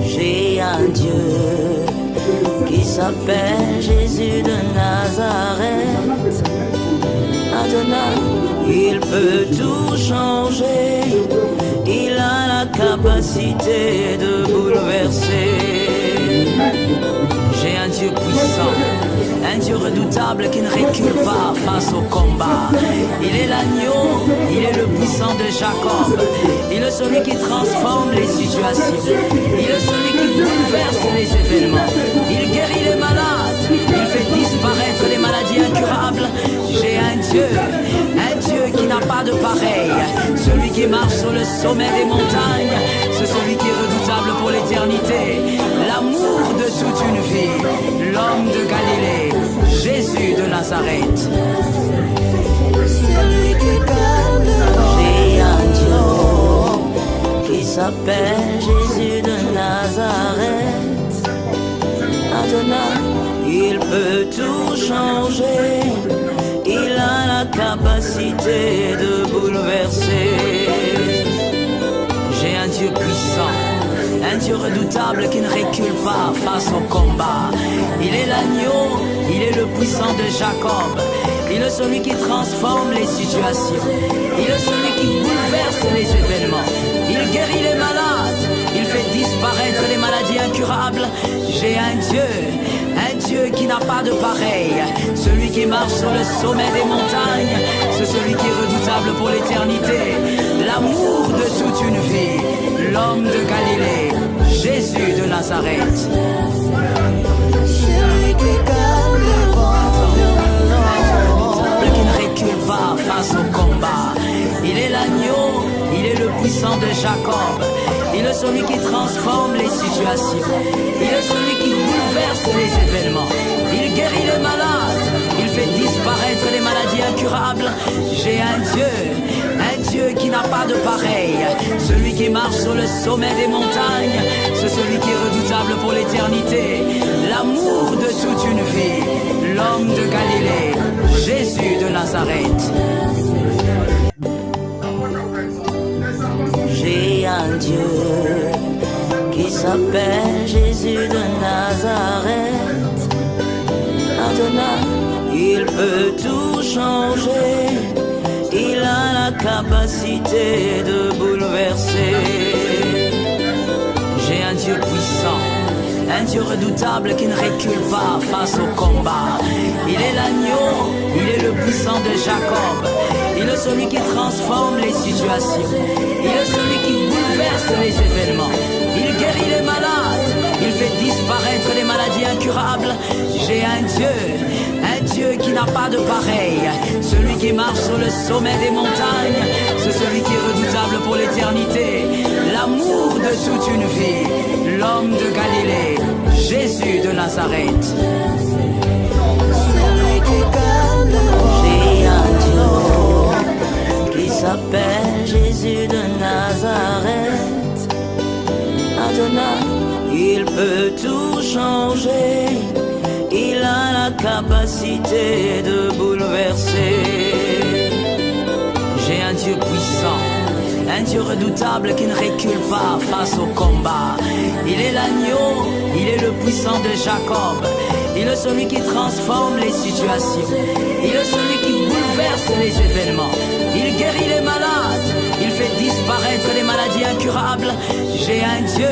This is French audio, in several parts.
J'ai un Dieu qui s'appelle Jésus de Nazareth. Adonai, il peut tout changer. Il a la capacité de bouleverser. J'ai un Dieu puissant, un Dieu redoutable qui ne recule pas face au combat. Il est l'agneau, il est le puissant de Jacob. Il est celui qui transforme les situations. Il est celui qui bouleverse les événements. Il guérit les malades, il fait disparaître les maladies incurables. J'ai un Dieu qui n'a pas de pareil. Celui qui marche sur le sommet des montagnes, c'est celui qui est redoutable pour l'éternité. L'amour de toute une vie, l'homme de Galilée, Jésus de Nazareth. Celui qui calme. J'ai un Dieu qui s'appelle Jésus de Nazareth. Adonai, il peut tout changer. Il a la capacité de bouleverser. J'ai un Dieu puissant, un Dieu redoutable qui ne recule pas face au combat. Il est l'agneau, il est le puissant de Jacob. Il est celui qui transforme les situations. Il est celui qui bouleverse les événements. Il guérit les malades, il fait disparaître les maladies incurables. J'ai un Dieu qui n'a pas de pareil. Celui qui marche sur le sommet des montagnes, c'est celui qui est redoutable pour l'éternité. L'amour de toute une vie, l'homme de Galilée, Jésus de Nazareth. Celui qui calme le vent violent. Qui ne recule pas face au combat. Il est l'agneau, il est le puissant de Jacob. Il est celui qui transforme les situations. Il est celui qui bouleverse les événements. Il guérit les malades, il fait disparaître les maladies incurables. J'ai un Dieu qui n'a pas de pareil. Celui qui marche sur le sommet des montagnes, c'est celui qui est redoutable pour l'éternité. L'amour de toute une vie, l'homme de Galilée, Jésus de Nazareth. J'ai un Dieu qui s'appelle Jésus de Nazareth. Adonai, il peut tout changer. Il a la capacité de bouleverser. J'ai un Dieu puissant, un Dieu redoutable qui ne recule pas face au combat. Il est l'agneau, il est le puissant de Jacob. Il est celui qui transforme les situations. Il est celui qui bouleverse les événements. Il guérit les malades, il fait disparaître les maladies incurables. J'ai un Dieu qui n'a pas de pareil. Celui qui marche sur le sommet des montagnes, c'est celui qui est redoutable pour l'éternité. L'amour de toute une vie, l'homme de Galilée, Jésus de Nazareth. Celui qui calme le vent. J'ai un Dieu qui s'appelle Jésus de Nazareth. Adonai, il peut tout changer. Il a la capacité de bouleverser. J'ai un Dieu puissant, un Dieu redoutable qui ne recule pas face au combat. Il est l'agneau, il est le puissant de Jacob. Il est celui qui transforme les situations. Il est celui qui bouleverse les événements. Il guérit les malades, il fait disparaître les maladies incurables. J'ai un Dieu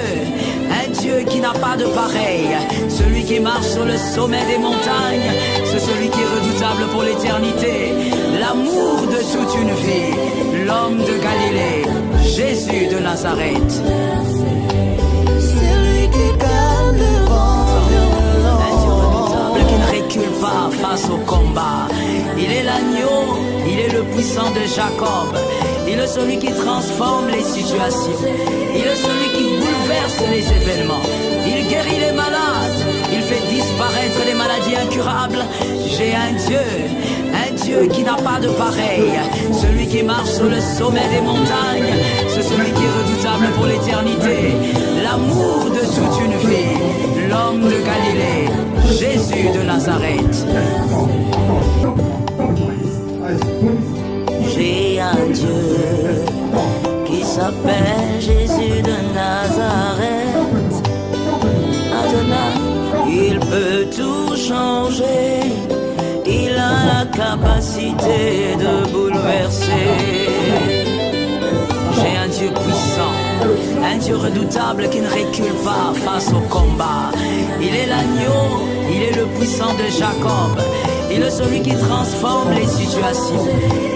qui n'a pas de pareil. Celui qui marche sur le sommet des montagnes, c'est celui qui est redoutable pour l'éternité. L'amour de toute une vie, l'homme de Galilée, Jésus de Nazareth. Celui qui calme le vent violent. Un Dieu redoutable qui ne recule pas face au combat. Il est l'agneau, il est le puissant de Jacob. Il est celui qui transforme les situations. Il est celui qui bouleverse les événements. Il guérit les malades, il fait disparaître les maladies incurables. J'ai un Dieu qui n'a pas de pareil. Celui qui marche sur le sommet des montagnes, c'est celui qui est redoutable pour l'éternité. L'amour de toute une vie, l'homme de Galilée, Jésus de Nazareth. J'ai un Dieu qui s'appelle Jésus de Nazareth. changer. Il a la capacité de bouleverser. J'ai un Dieu puissant, un Dieu redoutable qui ne recule pas face au combat. Il est l'agneau, il est le puissant de Jacob. Il est celui qui transforme les situations.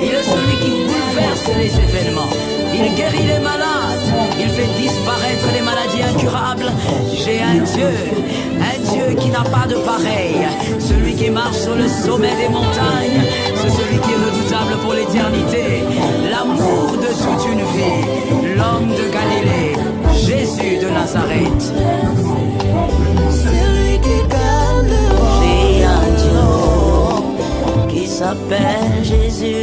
Il est celui qui bouleverse les événements. Il guérit les malades. Il fait disparaître les maladies incurables. J'ai un Dieu qui n'a pas de pareil. Celui qui marche sur le sommet des montagnes. C'est celui qui est redoutable pour l'éternité. L'amour de toute une vie. L'homme de Galilée. Jésus de Nazareth. Celui qui gagne. J'ai un Dieu qui s'appelle Jésus.